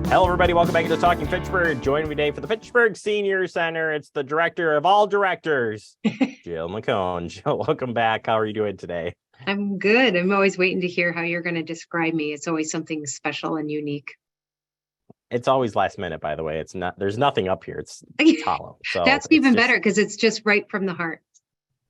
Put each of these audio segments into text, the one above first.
Hello, everybody. Welcome back to Talking Fitchburg. Joining me today for the Fitchburg Senior Center, it's the director of all directors, Jill McHone. Jill, welcome back. How are you doing today? I'm good. I'm always waiting to hear how you're going to describe me. It's always something special and unique. It's always last minute, by the way. It's not. There's nothing up here. It's hollow. So That's it's even just. better because it's just right from the heart.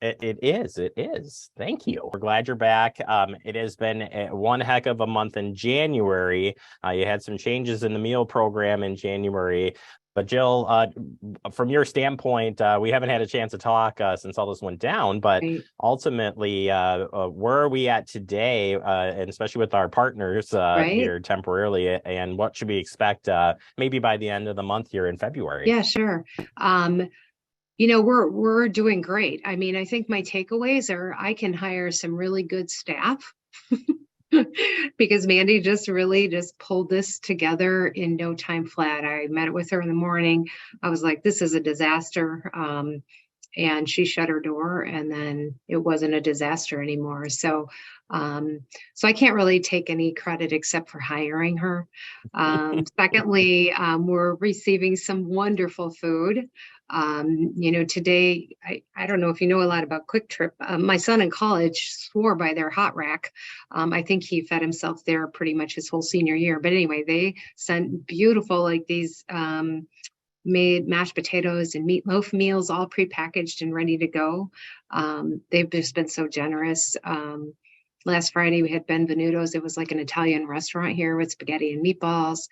It is. It is. Thank you. We're glad you're back. It has been one heck of a month in January. You had some changes in the meal program in January. But Jill, from your standpoint, we haven't had a chance to talk since all this went down. But Right. ultimately, where are we at today, and especially with our partners Right. here temporarily, and what should we expect maybe by the end of the month here in February? Yeah, sure. We're doing great. I mean, I think my takeaways are I can hire some really good staff because Mandy just really just pulled this together in no time flat. I met with her in the morning. I was like, this is a disaster. And she shut her door and then it wasn't a disaster anymore. So I can't really take any credit except for hiring her. Secondly, we're receiving some wonderful food. Today, I don't know if you know a lot about Quick Trip. My son in college swore by their hot rack. I think he fed himself there pretty much his whole senior year. But anyway, they sent beautiful, like these made mashed potatoes and meatloaf meals, all prepackaged and ready to go. They've just been so generous. Last Friday, we had Benvenuto's. It was like an Italian restaurant here with spaghetti and meatballs.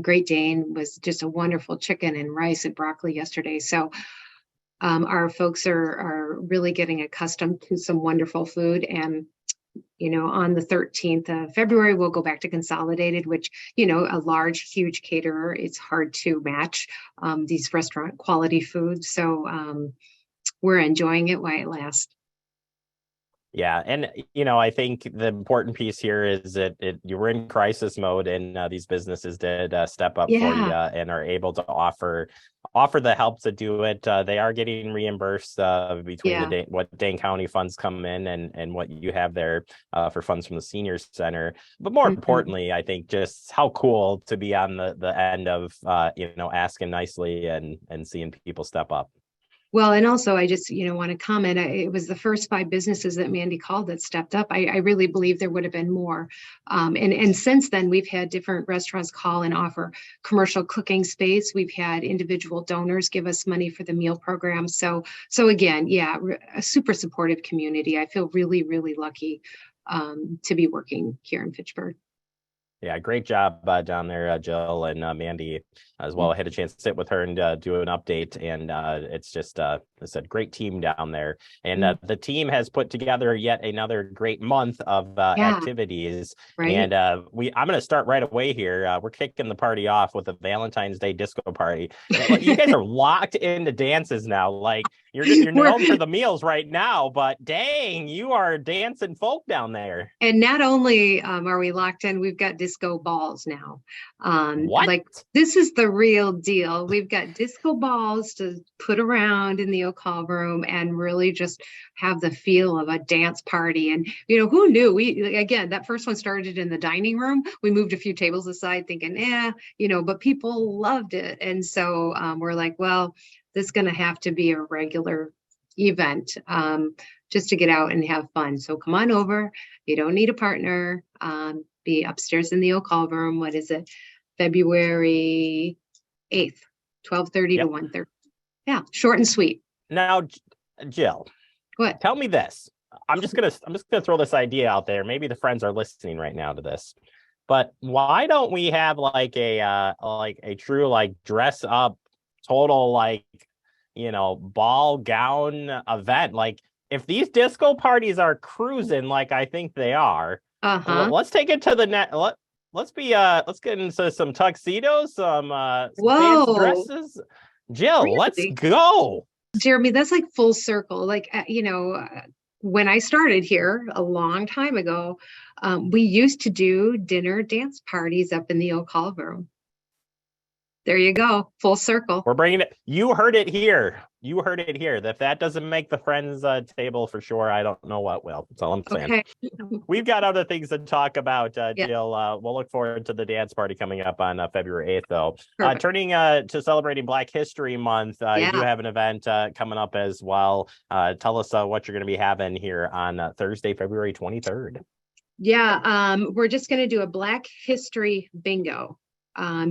Great Dane was just a wonderful chicken and rice and broccoli yesterday. So our folks are really getting accustomed to some wonderful food. And on the 13th of February, we'll go back to Consolidated, which, a large, huge caterer, it's hard to match these restaurant quality foods. So we're enjoying it while it lasts. Yeah, and I think the important piece here is that you were in crisis mode, and these businesses did step up for you Yeah, and are able to offer the help to do it. They are getting reimbursed between yeah. what Dane County funds come in and what you have there for funds from the senior center. But more Mhm. importantly, I think just how cool to be on the end of asking nicely and seeing people step up. Well, and also I just, want to comment. It was the first 5 businesses that Mandy called that stepped up. I really believe there would have been more. And since then, we've had different restaurants call and offer commercial cooking space. We've had individual donors give us money for the meal program. So again, yeah, a super supportive community. I feel really, really lucky to be working here in Fitchburg. Yeah, great job down there, Jill and Mandy as well. I had a chance to sit with her and do an update, and it's just, I said, great team down there. And Mm. the team has put together yet another great month of Yeah, activities. right. And I'm going to start right away here. We're kicking the party off with a Valentine's Day disco party. You guys are locked into dances now. Like you're We're known for the meals right now, but dang, you are dancing folk down there. And not only are we locked in, we've got disco balls now. What? Like this is the real deal. We've got disco balls to put around in the O'Call room and really just have the feel of a dance party. And who knew? We again, that first one started in the dining room. We moved a few tables aside, thinking, but people loved it, and so we're like, well, this is going to have to be a regular event. Just to get out and have fun. So come on over. You don't need a partner. Be upstairs in the O'Call room. What is it? February 8th, 12:30 to Yep. 1:30. Yeah, short and sweet. Now, Jill, What? tell me this. I'm just gonna throw this idea out there. Maybe the friends are listening right now to this. But why don't we have like a true like dress up total like ball gown event? Like if these disco parties are cruising like I think they are, Uh-huh. let's take it to the net. Let's get into some tuxedos, some fancy Whoa, dresses. Jill, let's really? go. Jeremy, that's like full circle. Like, when I started here a long time ago, we used to do dinner dance parties up in the O'Call room. There you go. Full circle. We're bringing it. You heard it here. You heard it here. If that doesn't make the friends table for sure, I don't know what will. That's all I'm saying. Okay. We've got other things to talk about, Yeah. Jill. We'll look forward to the dance party coming up on February 8th, though. Perfect. Turning to celebrating Black History Month, you do have an event coming up as well. Tell us what you're going to be having here on Thursday, February 23rd. Yeah, we're just going to do a Black History bingo.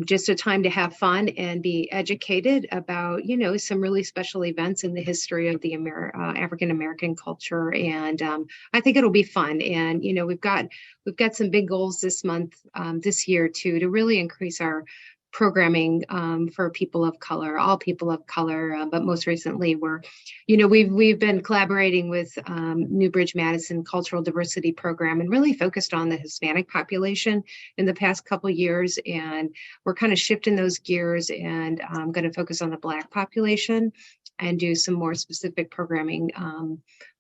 Just a time to have fun and be educated about, you know, some really special events in the history of the African American culture, and I think it'll be fun. And you know, we've got some big goals this month, this year too, to really increase our programming for people of color, all people of color. But most recently, we've been collaborating with Newbridge Madison Cultural Diversity Program and really focused on the Hispanic population in the past couple of years. And we're kind of shifting those gears, and I'm going to focus on the Black population and do some more specific programming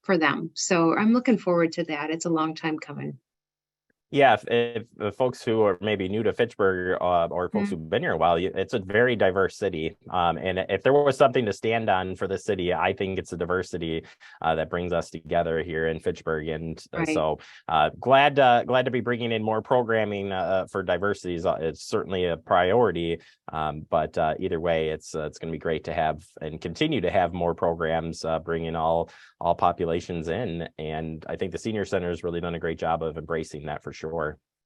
for them. So I'm looking forward to that. It's a long time coming. Yeah, if folks who are maybe new to Fitchburg or folks who've been here a while, it's a very diverse city. And if there was something to stand on for the city, I think it's the diversity that brings us together here in Fitchburg. And so glad to be bringing in more programming for diversity. It's certainly a priority. But either way, it's going to be great to have and continue to have more programs bringing all populations in. And I think the Senior Center has really done a great job of embracing that for sure.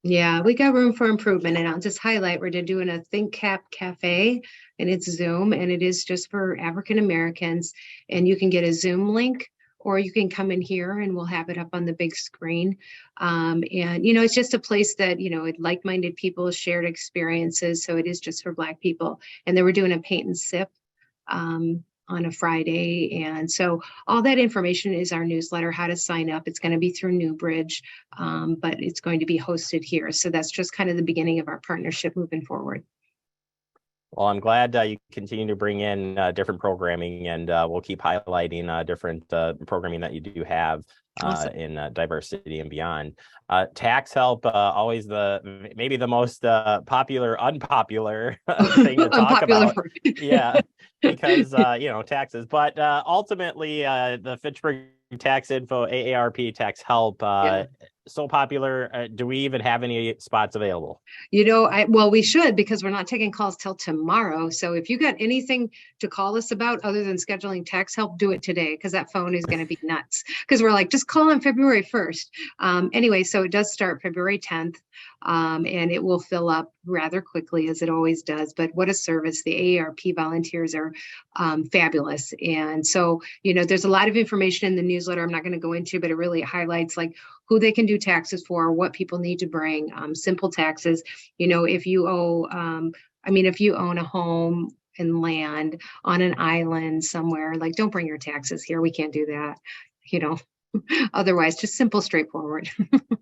Yeah, we got room for improvement. And I'll just highlight, we're doing a Think Cap Cafe, and it's Zoom, and it is just for African Americans. And you can get a Zoom link, or you can come in here and we'll have it up on the big screen. And, you know, it's just a place that, you know, like-minded people, shared experiences. So it is just for Black people. And then we're doing a paint and sip on a Friday. And so all that information is our newsletter, how to sign up. It's going to be through Newbridge, but it's going to be hosted here. So that's just kind of the beginning of our partnership moving forward. Well, I'm glad you continue to bring in different programming, and we'll keep highlighting different programming that you do have awesome. In diversity and beyond. Tax help, always maybe the most popular, unpopular thing to talk about. Yeah, because, you know, taxes. But ultimately, the Fitchburg Tax Info, AARP Tax Help, so popular. Do we even have any spots available? You know, well, we should, because we're not taking calls till tomorrow. So if you got anything to call us about other than scheduling tax help, do it today, because that phone is going to be nuts. Because we're like, just call on February 1st. Anyway, so it does start February 10th. And it will fill up rather quickly, as it always does. But what a service. The AARP volunteers are fabulous. And so, you know, there's a lot of information in the newsletter I'm not going to go into, but it really highlights like who they can do taxes for, what people need to bring, simple taxes. You know, if you if you own a home and land on an island somewhere, like, don't bring your taxes here. We can't do that, you know. Otherwise, just simple, straightforward.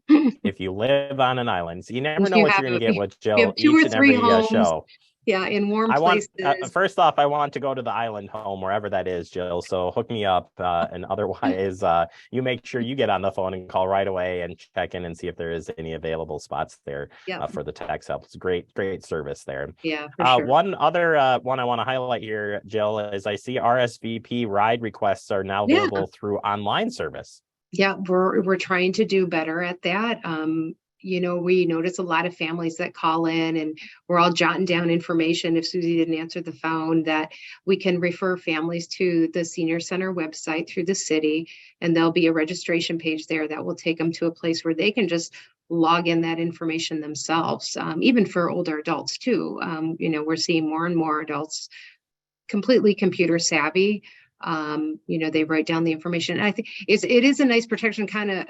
If you live on an island, so you never know what you're going to get with Jill each or three and every homes. show. Yeah, in warm places. First off, I want to go to the island home, wherever that is, Jill. So hook me up. And otherwise, you make sure you get on the phone and call right away and check in and see if there is any available spots there for the tax help. It's great service there. Yeah, for sure. One other one I want to highlight here, Jill, is I see RSVP ride requests are now available through online service. Yeah, we're trying to do better at that. You know, we notice a lot of families that call in, and we're all jotting down information if Susie didn't answer the phone, that we can refer families to the Senior Center website through the city, and there'll be a registration page there that will take them to a place where they can just log in that information themselves, even for older adults too. You know, we're seeing more and more adults completely computer savvy. You know, they write down the information. And I think it is a nice protection, kind of.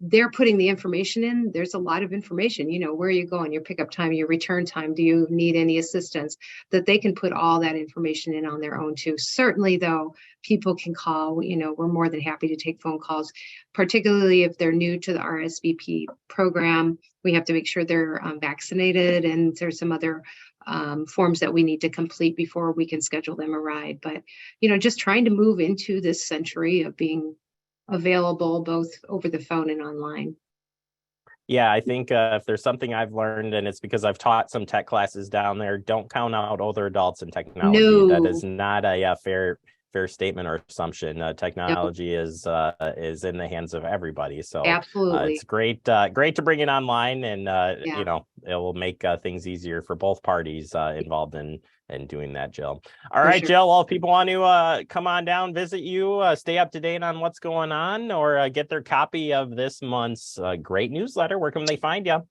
They're putting the information in. There's a lot of information, you know, where are you going, your pickup time, your return time, do you need any assistance, that they can put all that information in on their own too. Certainly, though, people can call. You know, we're more than happy to take phone calls, particularly if they're new to the RSVP program. We have to make sure they're vaccinated, and there's some other forms that we need to complete before we can schedule them a ride. But, you know, just trying to move into this century of being available both over the phone and online. Yeah, I think if there's something I've learned, and it's because I've taught some tech classes down there, don't count out older adults in technology. That is No, not a fair statement or assumption. no, Technology is in the hands of everybody. So it's absolutely. great to bring it online, and Yeah, it will make things easier for both parties involved in doing that, Jill. All for right, sure. Jill. Well, if people want to come on down, visit you, stay up to date on what's going on, or get their copy of this month's great newsletter, where can they find you?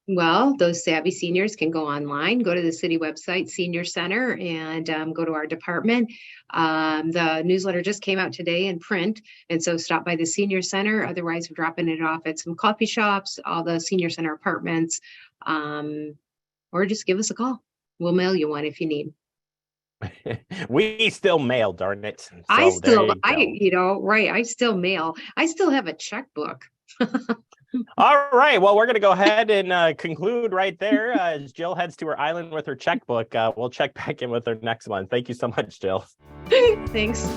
Well, those savvy seniors can go online, go to the city website, Senior Center, and go to our department. The newsletter just came out today in print, and so stop by the Senior Center. Otherwise, we're dropping it off at some coffee shops, all the Senior Center apartments, um, or just give us a call. We'll mail you one if you need. We still mail, darn it. I So there still, you go. right, I still mail. I still have a checkbook. All right. Well, we're going to go ahead and conclude right there. As Jill heads to her island with her checkbook, we'll check back in with her next one. Thank you so much, Jill. Thanks.